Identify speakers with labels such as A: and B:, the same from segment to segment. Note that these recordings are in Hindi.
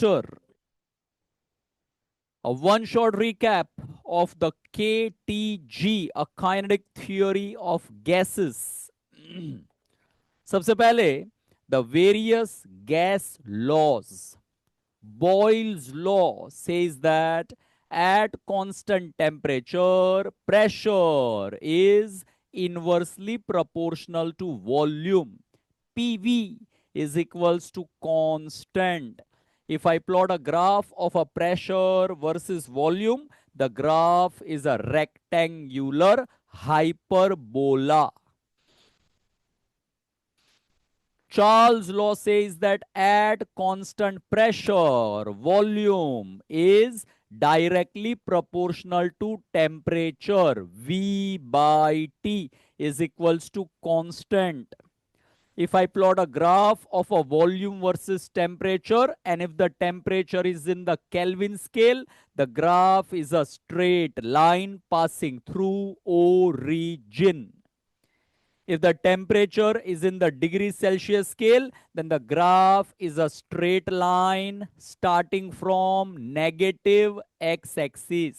A: after a one short recap of the KTG, a kinetic theory of gases. सबसे पहले the various gas laws. Boyle's law says that at constant temperature, pressure is inversely proportional to volume. PV is equals to constant. If I plot a graph of a pressure versus volume, the graph is a rectangular hyperbola. Charles' law says that at constant pressure, volume is directly proportional to temperature. V by T is equals to constant. If I plot a graph of a volume versus temperature, and if the temperature is in the Kelvin scale, the graph is a straight line passing through origin. If the temperature is in the degree Celsius scale, then the graph is a straight line starting from negative x-axis.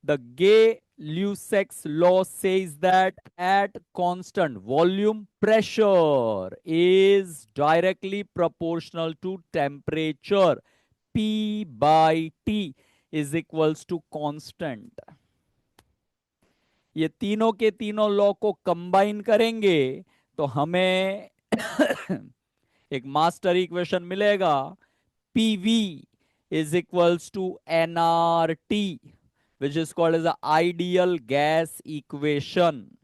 A: The Gay-Lussac's law says that at constant volume, pressure is directly proportional to temperature. P by T is equals to constant. ये तीनों के तीनों लॉ को कंबाइन करेंगे तो हमें एक मास्टर इक्वेशन मिलेगा. PV is equals to NRT, which is called as the ideal gas equation,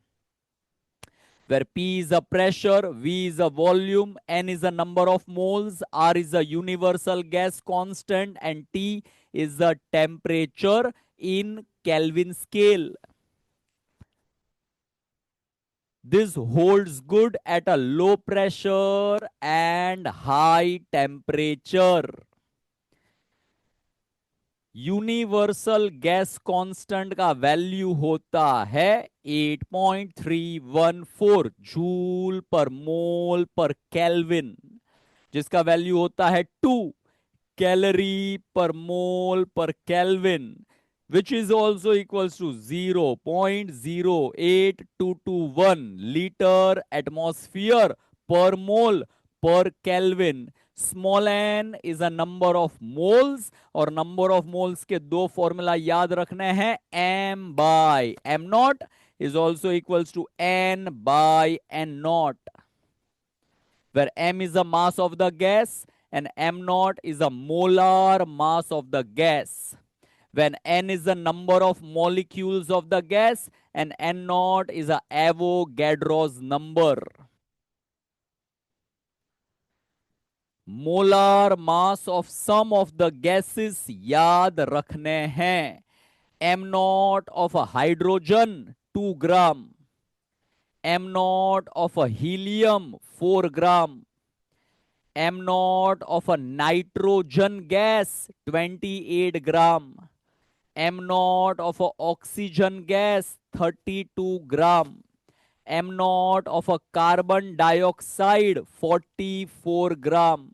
A: where P is a pressure, V is a volume, N is a number of moles, R is a universal gas constant, and T is the temperature in Kelvin scale. This holds good at a low pressure and high temperature. Universal gas constant का वैल्यू होता है 8.314 जूल पर मोल पर केल्विन, जिसका वैल्यू होता है 2 calorie per mole per kelvin, which is also equals to 0.08221 liter atmosphere per mole per Kelvin. Small n is a number of moles, और number of moles के दो फॉर्मूला याद रखने हैं. m by m naught is also equals to n by n naught, where m is the mass of the gas and m naught is a molar mass of the gas. When n is the number of molecules of the gas and n naught is a Avogadro's number. Molar mass of some of the gases याद रखने हैं. m naught of a hydrogen 2 gram, m naught of a helium 4 gram, m naught of a nitrogen gas 28 gram, m naught of a oxygen gas 32 gram, m naught of a carbon dioxide 44 gram,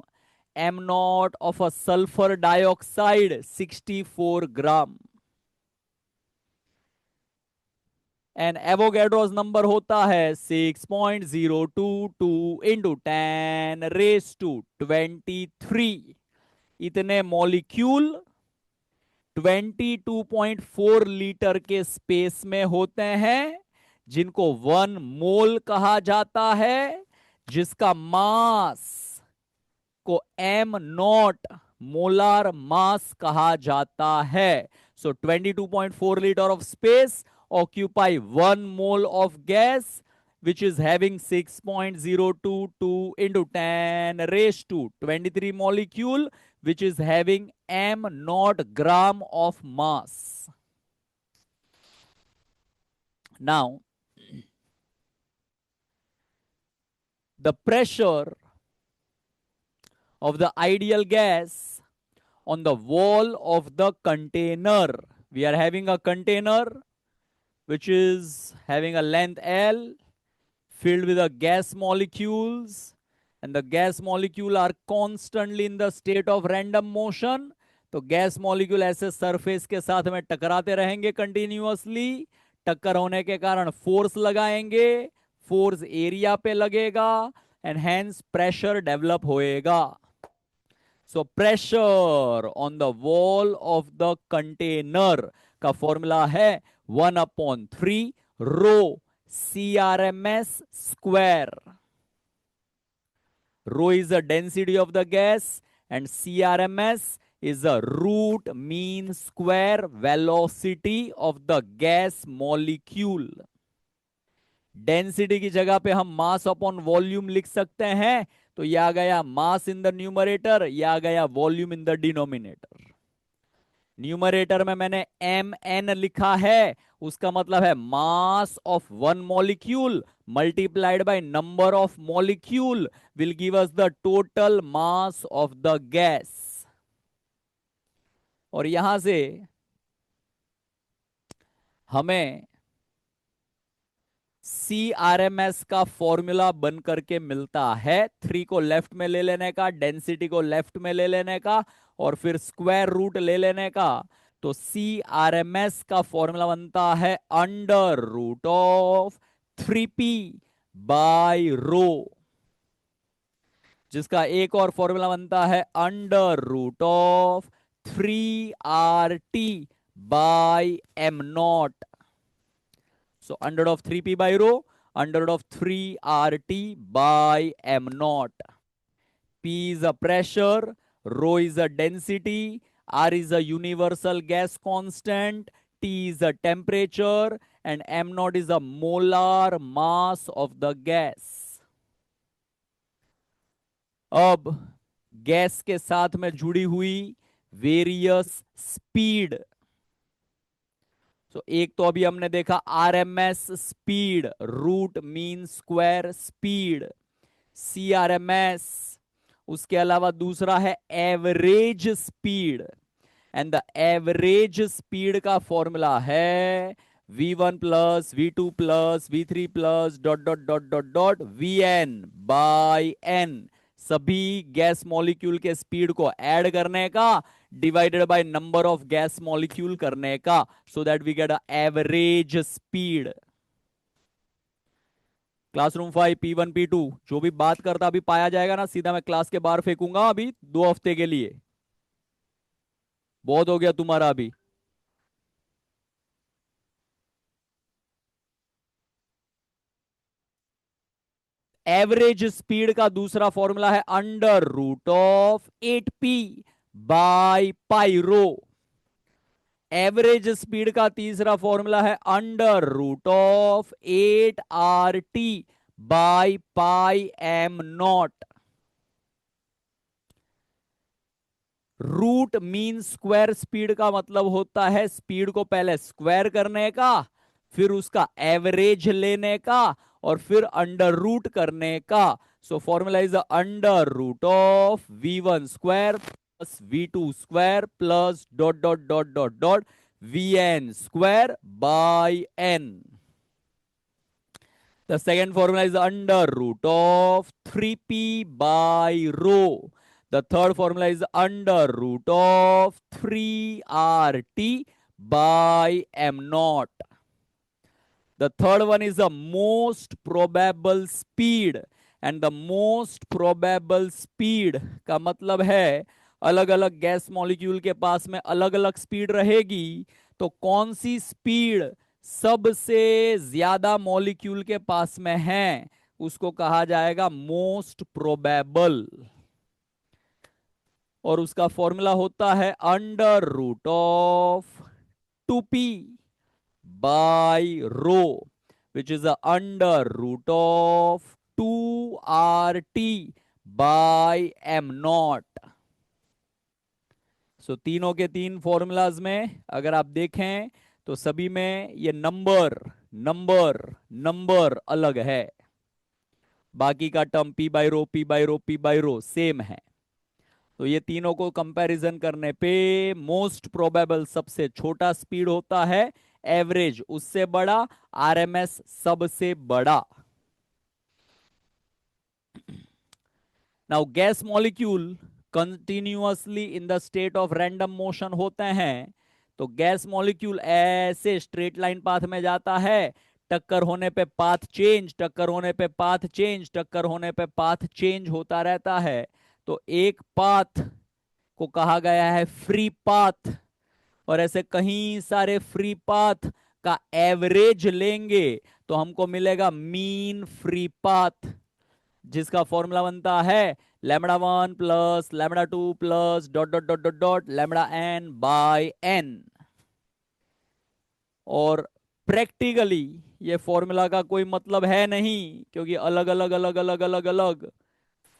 A: m naught of a sulfur dioxide 64 gram. And Avogadro's number होता है 6.022 इंटू 10 रेस टू 23. इतने मॉलिक्यूल 22.4 लीटर के स्पेस में होते हैं, जिनको 1 मोल कहा जाता है, जिसका मास को m नॉट मोलार मास कहा जाता है. सो 22.4 liter of space occupy 1 mole of gas, which is having 6.022 into 10 raised to 23 molecule, which is having m naught gram of mass. Now, the pressure of the ideal gas on the wall of the container. We are having a container which is having a length L, filled with the gas molecules, and the gas molecule are constantly in the state of random motion, तो गैस मॉलिक्यूल ऐसे सरफेस के साथ में टकराते रहेंगे कंटिन्यूअसली। टक्कर होने के कारण फोर्स लगाएंगे, फोर्स एरिया पे लगेगा एंड हेंस प्रेशर डेवलप होएगा। So pressure on the wall of the container का फॉर्मूला है 1/3 रो CRMS square. Rho is the density of the gas and CRMS is the root mean square velocity of the gas molecule. Density की जगह पे हम मास अपॉन वॉल्यूम लिख सकते हैं, तो यह आ गया मास इन द न्यूमरेटर, यह आ गया volume in the denominator. Numerator में मैंने mn लिखा है, उसका मतलब है mass of one molecule multiplied by number of molecule will give us the total mass of the gas. और यहां से हमें CRMS का फॉर्मूला बन करके मिलता है। 3 को लेफ्ट में ले लेने का, डेंसिटी को लेफ्ट में ले लेने का और फिर स्क्वायर रूट ले लेने का, तो CRMS का फॉर्मूला बनता है under root of 3p by rho, जिसका एक और फॉर्मूला बनता है under root of 3RT by m0। So under root of 3p by rho, under root of 3RT by m0. P is a pressure, rho is a density, R is a universal gas constant, T is a temperature and m0 is a molar mass of the gas. अब गैस के साथ में जुड़ी हुई वेरियस स्पीड, तो एक तो अभी हमने देखा RMS speed, root mean square speed, CRMS। उसके अलावा दूसरा है average speed, and the average speed का फॉर्मूला है V1 plus V2 plus V3 plus dot dot dot dot dot VN by N। सभी गैस मॉलिक्यूल के स्पीड को ऐड करने का divided by number of gas molecule करने का, so that we get a average speed. Classroom 5 P1 P2 जो भी बात करता अभी पाया जाएगा ना, सीधा मैं क्लास के बाहर फेंकूंगा अभी 2 हफ्ते के लिए। बहुत हो गया तुम्हारा अभी। एवरेज स्पीड का दूसरा फॉर्मूला है under root of 8p by pi rho. Average speed का तीसरा फॉर्मूला है under root of 8RT by pi m0। Root mean square speed का मतलब होता है स्पीड को पहले स्क्वायर करने का, फिर उसका एवरेज लेने का और फिर अंडर रूट करने का। So formula is under root of V1 square plus V2 square plus dot dot dot dot dot VN square by N। The second formula is under root of 3p by rho. The third formula is under root of 3RT by m0. The third one is the most probable speed, and the most probable speed का मतलब है अलग अलग गैस मॉलिक्यूल के पास में अलग अलग स्पीड रहेगी, तो कौन सी स्पीड सबसे ज्यादा मॉलिक्यूल के पास में है उसको कहा जाएगा मोस्ट प्रोबेबल। और उसका फॉर्मूला होता है under root of 2p by rho, which is under root of 2RT by m0। So तीनों के तीन फॉर्मूलाज में अगर आप देखें तो सभी में ये नंबर नंबर नंबर अलग है, बाकी का term p by rho p by rho p by rho same है। तो ये तीनों को कंपैरिजन करने पे मोस्ट प्रोबेबल सबसे छोटा स्पीड होता है, एवरेज उससे बड़ा, आरएमएस सबसे बड़ा। Now gas molecule continuously in the state of random motion होते हैं, तो गैस मॉलिक्यूल ऐसे स्ट्रेट लाइन पाथ में जाता है, टक्कर होने पे पाथ चेंज, टक्कर होने पे पाथ चेंज, टक्कर होने पे पाथ चेंज होता रहता है। तो एक पाथ को कहा गया है फ्री पाथ, और ऐसे कहीं सारे फ्री पाथ का एवरेज लेंगे तो हमको मिलेगा मीन फ्री पाथ, जिसका फॉर्मूला बनता है λ1 plus λ2 plus dot dot dot dot dot λn/n। और प्रैक्टिकली ये फॉर्मूला का कोई मतलब है नहीं, क्योंकि अलग अलग अलग अलग अलग अलग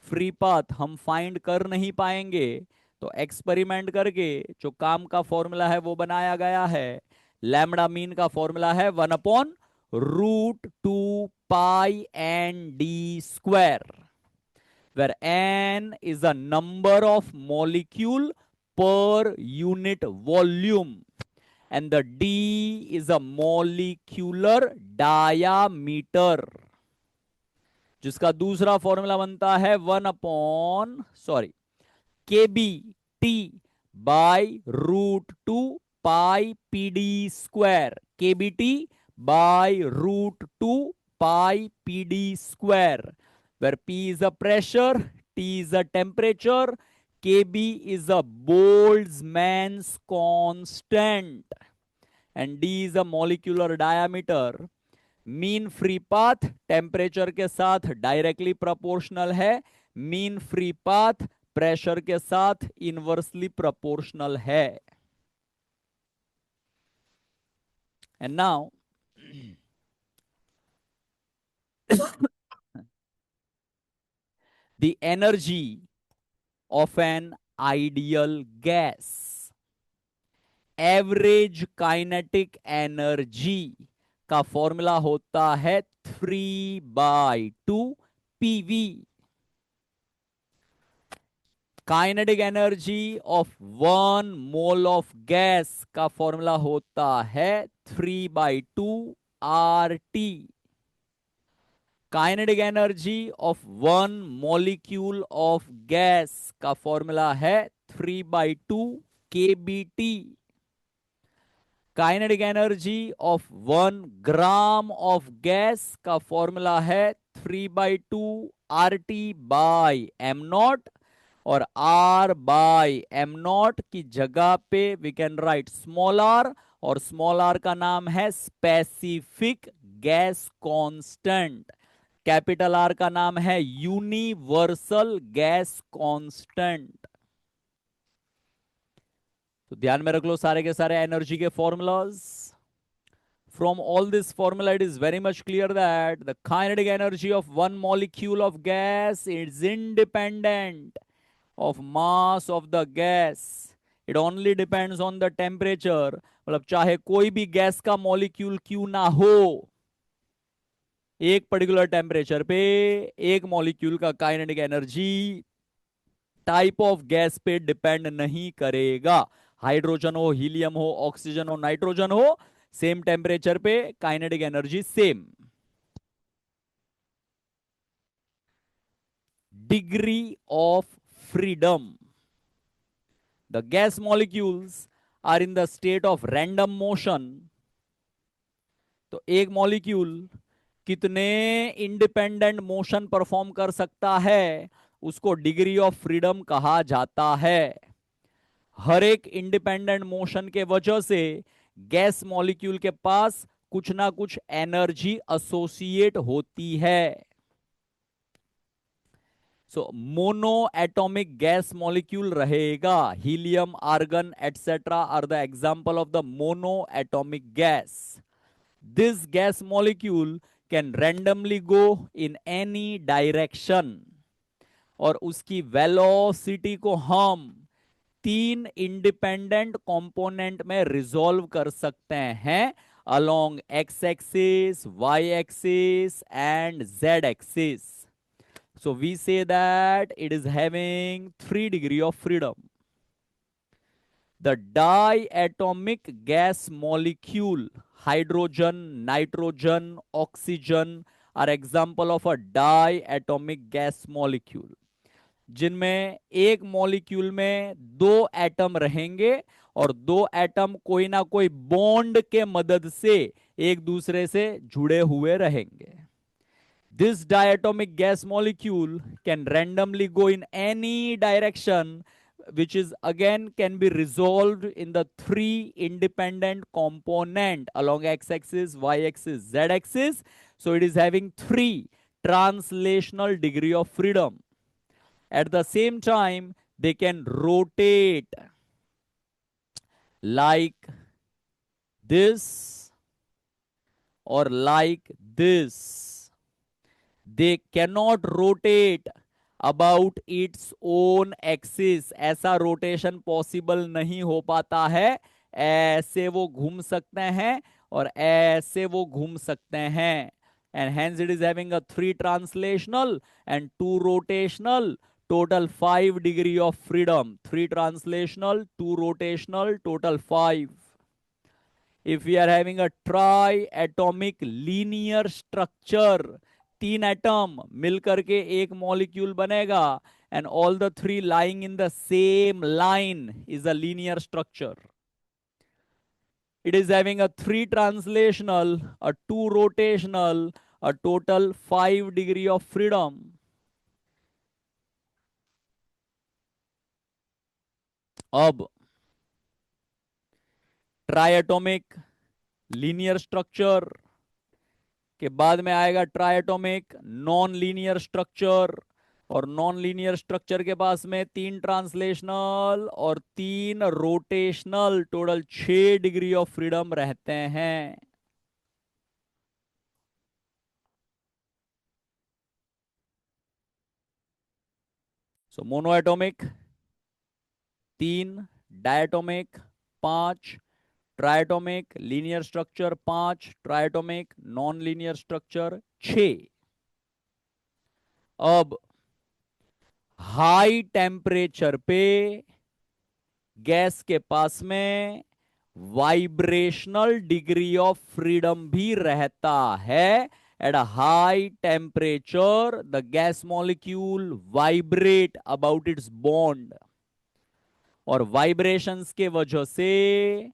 A: फ्री पाथ हम फाइंड कर नहीं पाएंगे। तो एक्सपेरिमेंट करके जो काम का फॉर्मूला है वो बनाया गया है। लैम्बडा मीन का फॉर्मूला है 1/√2π(n)d², where n is the number of molecule per unit volume and the d is a molecular diameter, जिसका दूसरा फॉर्मूला बनता है 1/kbt/√2π(pd², kbt/√2π(pd², where p is a pressure, t is a temperature, kb is a Boltzmann's constant, and d is a molecular diameter। Mean free path temperature के साथ डायरेक्टली प्रोपोर्शनल है, मीन फ्री पाथ प्रेशर के साथ इनवर्सली प्रोपोर्शनल है। And now the energy of an ideal gas, average kinetic energy का फॉर्मूला होता है 3/2 PV। Kinetic energy of 1 mole of gas का फॉर्मूला होता है 3/2 RT। Kinetic energy of 1 molecule of gas का फॉर्मूला है 3/2 KBT। Kinetic energy of 1 gram of gas का फॉर्मूला है 3/2 RT/m0, और R/m0 की जगह पे we can write small r, और स्मॉल r का नाम है specific gas constant, capital R का नाम है यूनिवर्सल गैस कांस्टेंट। तो ध्यान में रख लो सारे के सारे एनर्जी के formulas. From all this formula, it is very much clear that the kinetic energy of 1 molecule of gas is independent of mass of the gas. It only depends on the temperature. मतलब चाहे कोई भी गैस का मॉलिक्यूल क्यों ना हो, एक पर्टिकुलर टेम्परेचर पे एक मॉलिक्यूल का kinetic energy type of gas पे डिपेंड नहीं करेगा। हाइड्रोजन हो, हीलियम हो, ऑक्सीजन हो, नाइट्रोजन हो, सेम टेम्परेचर पे kinetic energy same. Degree of freedom, the gas molecules are in the state of random motion. तो एक मॉलिक्यूल कितने इंडिपेंडेंट मोशन परफॉर्म कर सकता है उसको डिग्री ऑफ फ्रीडम कहा जाता है। हर एक इंडिपेंडेंट मोशन के वजह से गैस मॉलिक्यूल के पास कुछ ना कुछ एनर्जी एसोसिएट होती है। So monoatomic gas molecule रहेगा, helium, argon etcetera are the example of the monoatomic gas. This gas molecule can randomly go in any direction, और उसकी वेलोसिटी को हम 3 इंडिपेंडेंट कंपोनेंट में रिजॉल्व कर सकते हैं, along x axis, y axis and z axis. So we say that it is having 3 degree of freedom. The diatomic gas molecule, hydrogen, nitrogen, oxygen are example of a diatomic gas molecule. जिनमें एक मॉलिक्यूल में दो एटम रहेंगे और दो एटम कोई ना कोई बॉन्ड के मदद से एक दूसरे से जुड़े हुए रहेंगे. This diatomic gas molecule can randomly go in any direction, which is again can be resolved in the three independent component along x-axis, y-axis, z-axis. So it is having three translational degree of freedom. At the same time, they can rotate like this or like this. They cannot rotate about its own axis. ऐसा रोटेशन पॉसिबल नहीं हो पाता है. ऐसे वो घूम सकते हैं और ऐसे वो घूम सकते हैं. And hence it is having a 3 translational and 2 rotational, total 5 degree of freedom. 3 translational, 2 rotational, total 5. If we are having a triatomic linear structure, 3 atom मिलकर के एक मॉलिक्यूल बनेगा, and all the 3 lying in the same line is a linear structure. It is having a 3 translational, a 2 rotational, a total 5 degree of freedom. अब ट्राइएटॉमिक लीनियर स्ट्रक्चर के बाद में आएगा ट्राइएटॉमिक नॉन लीनियर स्ट्रक्चर, और नॉन लीनियर स्ट्रक्चर के पास में 3 ट्रांसलेशनल और 3 rotational, total 6 degree of freedom रहते हैं. So monoatomic 3, diatomic 5, triatomic linear structure 5, triatomic non linear structure 6. अब हाई टेम्परेचर पे गैस के पास में वाइब्रेशनल डिग्री ऑफ फ्रीडम भी रहता है. At a high temperature the gas molecule vibrate about it's bond, और वाइब्रेशंस के वजह से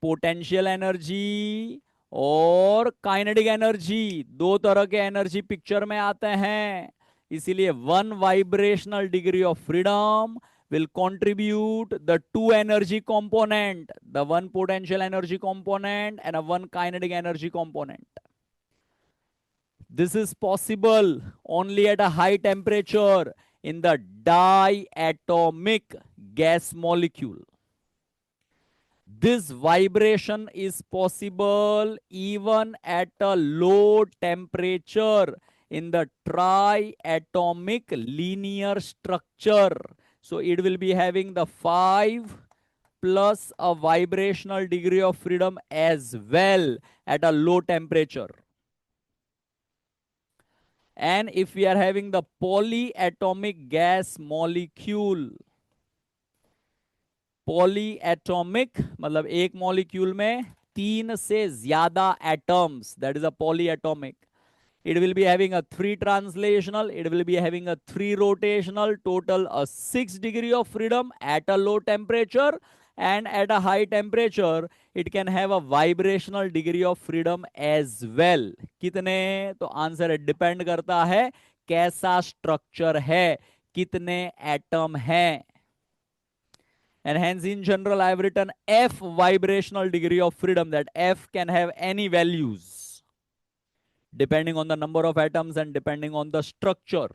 A: पोटेंशियल एनर्जी और काइनेटिक एनर्जी, दो तरह के एनर्जी पिक्चर में आते हैं. इसीलिए 1 vibrational degree of freedom will contribute the 2 energy component, the 1 potential energy component and a 1 kinetic energy component. This is possible only at a high temperature in the diatomic gas molecule. This vibration is possible even at a low temperature in the triatomic linear structure. So it will be having the 5 plus a vibrational degree of freedom as well at a low temperature. And if we are having the polyatomic gas molecule, polyatomic मतलब एक मॉलिक्यूल में 3 से ज्यादा atoms, that is a polyatomic. It will be having a 3 translational, it will be having a 3 rotational, total a 6 degree of freedom at a low temperature, and at a high temperature it can have a vibrational degree of freedom as well. कितने? तो आंसर डिपेंड करता है कैसा स्ट्रक्चर है, कितने एटम हैं. And hence in general I have written F vibrational degree of freedom, that F can have any values depending on the number of atoms and depending on the structure.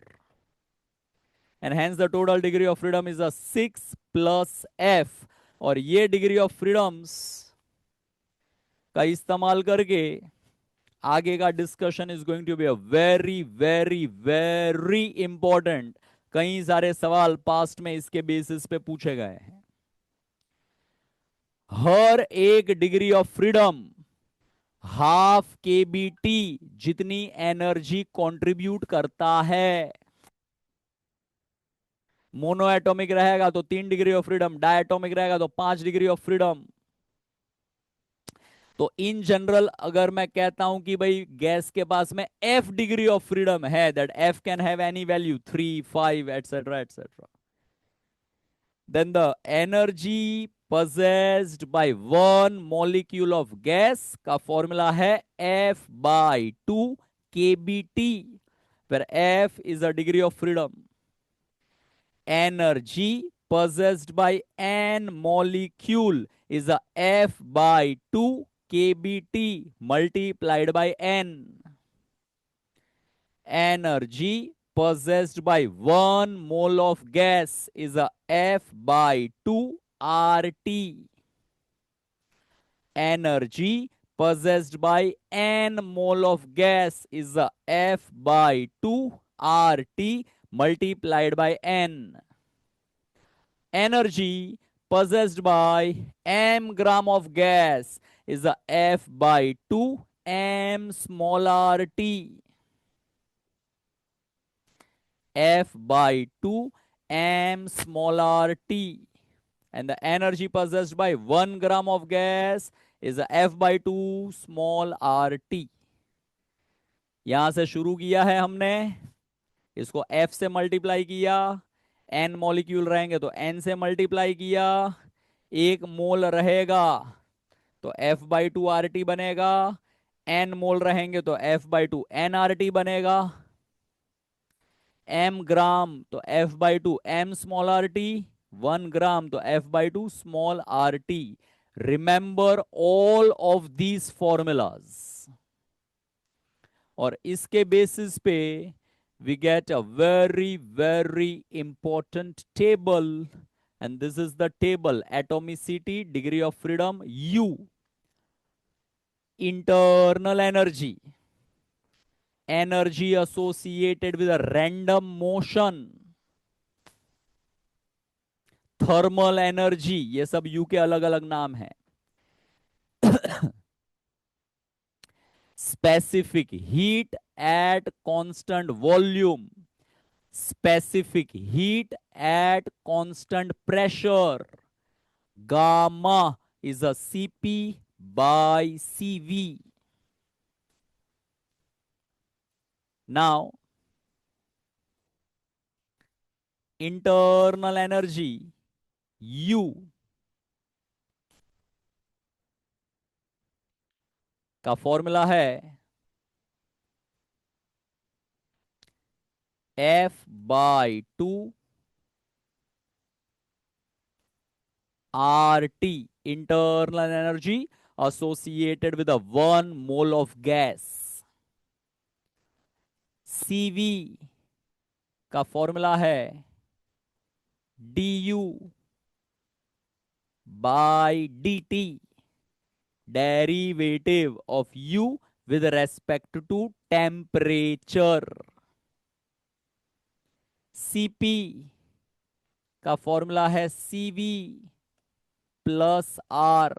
A: And hence the total degree of freedom is a 6 plus F. और ये डिग्री ऑफ फ्रीडम्स का इस्तेमाल करके आगे का discussion is going to be a very very very important. कई सारे सवाल पास्ट में इसके बेसिस पे पूछे गए हैं. हर एक degree of freedom half KBT जितनी एनर्जी कंट्रीब्यूट करता है. मोनोएटॉमिक रहेगा तो 3 डिग्री ऑफ फ्रीडम, डायटोमिक रहेगा तो 5 डिग्री ऑफ फ्रीडम. तो इन जनरल अगर मैं कहता हूं कि भाई गैस के पास में एफ डिग्री ऑफ फ्रीडम है, that F can have any value 3, 5 etcetera etcetera, then the energy possessed by one molecule of gas का फॉर्मूला है F/2 kBT, where F is the degree of freedom. Energy possessed by n molecule is a F/2 kBT multiplied by n. Energy possessed by 1 mole of gas is a F/2 RT. Energy possessed by n mole of gas is a F/2 RT multiplied by n. Energy possessed by m gram of gas is a F/2 m small rt. F/2 m small rt, and the energy possessed by 1 gram of gas is a F/2 small rt. यहां से शुरू किया है हमने, इसको F से मल्टीप्लाई किया, n मॉलिक्यूल रहेंगे तो n से मल्टीप्लाई किया, एक मोल रहेगा तो F/2 RT बनेगा, n मोल रहेंगे तो F/2 nRT बनेगा, m ग्राम तो F/2 m स्मॉल RT, 1 ग्राम तो F/2 small RT. Remember all of these formulas, और इसके बेसिस पे we get a very very important table, and this is the table: atomicity, degree of freedom U, internal energy, energy associated with a random motion, thermal energy, ये सब यू के अलग अलग नाम है, specific heat at constant volume, specific heat at constant pressure. Gamma is a Cp by Cv. Now, internal energy U का फॉर्मूला है F/2 RT, internal energy associated with a 1 mole of gas. Cv का फॉर्मूला है du by dt, derivative of u with respect to temperature. Cp का फॉर्मूला है Cv plus R,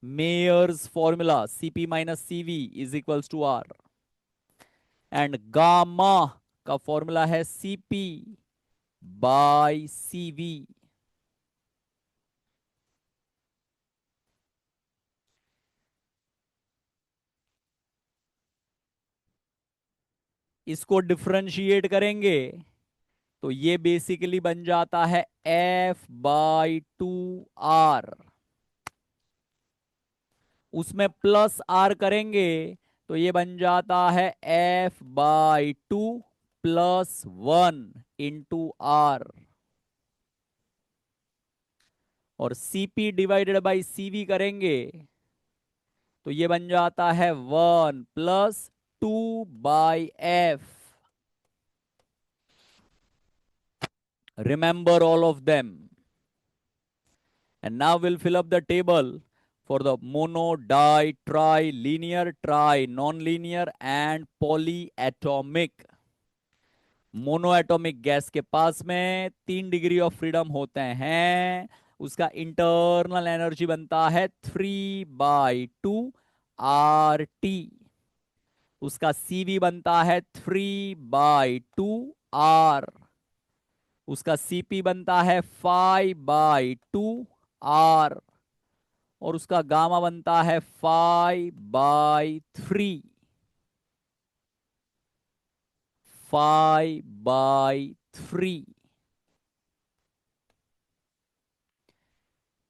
A: Mayer's formula Cp minus Cv is equals to R, and gamma का फॉर्मूला है Cp बाय Cv. इसको डिफरेंशिएट करेंगे तो ये बेसिकली बन जाता है F/2R, उसमें प्लस R करेंगे तो ये बन जाता है F/2 प्लस 1 इंटू R, और Cp डिवाइडेड बाई Cv करेंगे तो ये बन जाता है 1 plus 2/F. Remember all of them. And now we'll fill up the table for the mono, di, tri, linear, tri, non-linear and polyatomic. Monoatomic gas के पास में 3 डिग्री ऑफ फ्रीडम होते हैं, उसका इंटरनल एनर्जी बनता है 3/2 RT, उसका Cv बनता है 3/2 R, उसका Cp बनता है 5/2 R, और उसका गामा बनता है 5/3। 5/3।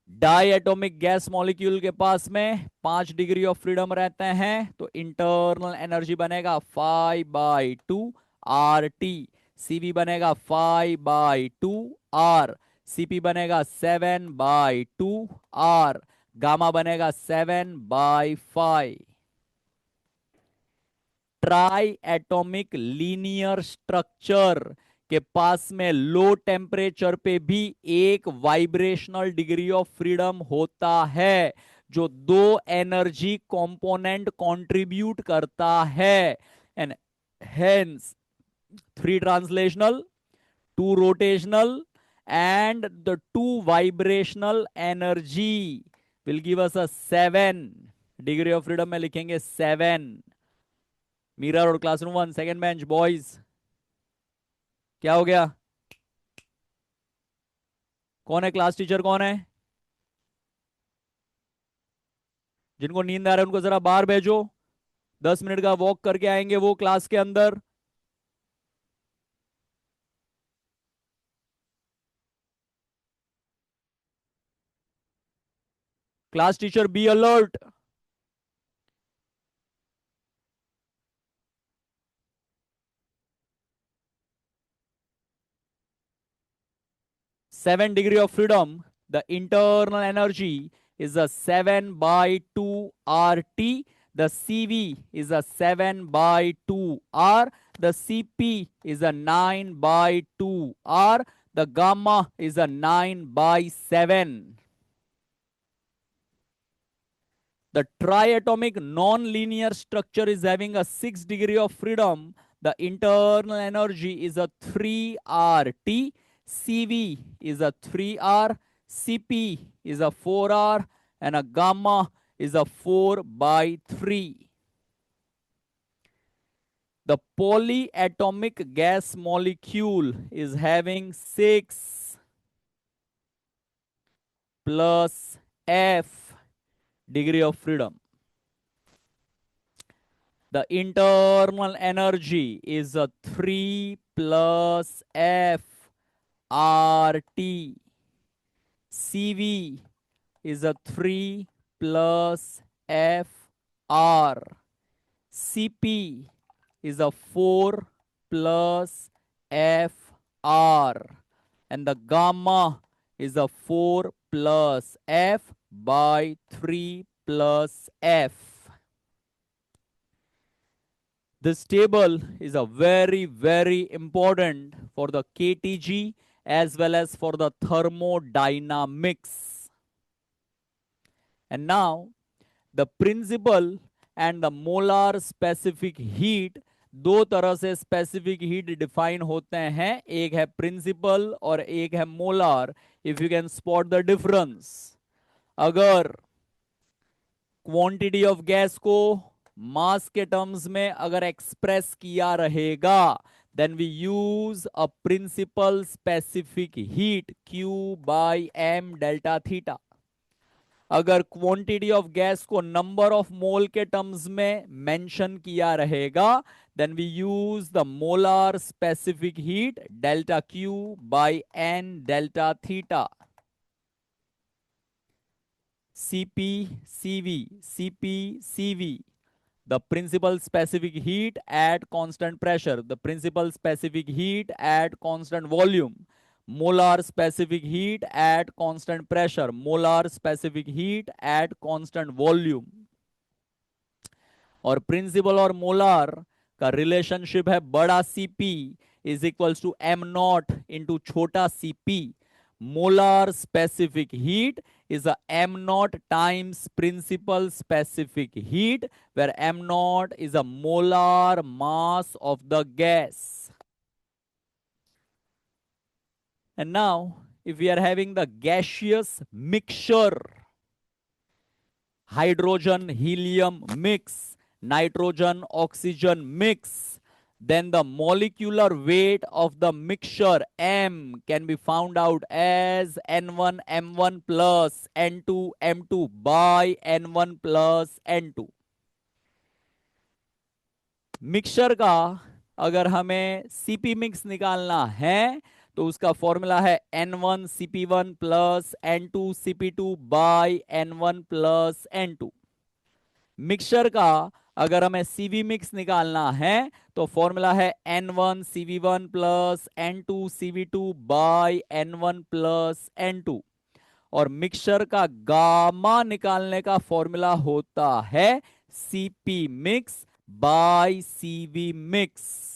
A: डाई एटॉमिक गैस मॉलिक्यूल के पास में 5 डिग्री ऑफ फ्रीडम रहते हैं, तो इंटरनल एनर्जी बनेगा 5/2 RT। सीवी बनेगा 5/2 R। सीपी बनेगा 7/2 R। गामा बनेगा 7/5। ट्राई एटॉमिक लीनियर स्ट्रक्चर के पास में लो टेम्परेचर पे भी एक वाइब्रेशनल डिग्री ऑफ फ्रीडम होता है, जो 2 एनर्जी कंपोनेंट कंट्रीब्यूट करता है। And hence 3 translational, 2 rotational and the 2 vibrational energy will give us a 7 degree of freedom में लिखेंगे 7। Mira Road classroom 1 second bench boys. क्या हो गया? कौन है क्लास टीचर? कौन है? जिनको नींद आ रहा है उनको जरा बाहर भेजो। 10 मिनट का वॉक करके आएंगे वो क्लास के अंदर। Class teacher be alert. 7 degree of freedom, the internal energy is a 7/2 RT. The CV is a 7/2 R. The CP is a 9/2 R. The gamma is a 9/7. The triatomic non-linear structure is having a 6 degree of freedom. The internal energy is a 3 RT. CV is a 3 R. CP is a 4 R. And a gamma is a 4/3. The polyatomic gas molecule is having 6 plus F degree of freedom. The internal energy is a 3 plus F RT. CV is a 3 plus F R. CP is a 4 plus F R. And the gamma is a 4 plus F by 3 plus F. This table is a very important for the KTG as well as for the thermodynamics. And now the principal and the molar specific heat, दो तरह से स्पेसिफिक हीट डिफाइन होते हैं, एक है प्रिंसिपल और एक है molar. If you can spot the difference, अगर क्वांटिटी ऑफ गैस को मास के टर्म्स में अगर एक्सप्रेस किया रहेगा, then we use a principal specific heat Q/m delta theta. अगर क्वांटिटी ऑफ गैस को नंबर ऑफ मोल के टर्म्स में मेंशन किया रहेगा, then we use the molar specific heat delta Q/n delta theta. Cp, Cv, Cp, Cv, the principal specific heat at constant pressure, the principal specific heat at constant volume, molar specific heat at constant pressure, molar specific heat at constant volume। और प्रिंसिपल और मोलार का रिलेशनशिप है बड़ा Cp is equals to m0 into छोटा Cp। molar specific heat is a m0 times principal specific heat, where m0 is a molar mass of the gas. And now if we are having the gaseous mixture, hydrogen helium mix, nitrogen oxygen mix, then the molecular weight of the mixture M can be found out as N1 M1 plus N2 M2 by N1 plus N2. Mixture का अगर हमें सीपी मिक्स निकालना है तो उसका फॉर्मूला है N1 CP1 plus N2 CP2 by N1 plus N2. Mixture का अगर हमें सीवी मिक्स निकालना है तो फॉर्मूला है N1 CV1 plus N2 CV2 by N1 plus N2. और मिक्सचर का गामा निकालने का फॉर्मूला होता है CP mix by CV mix.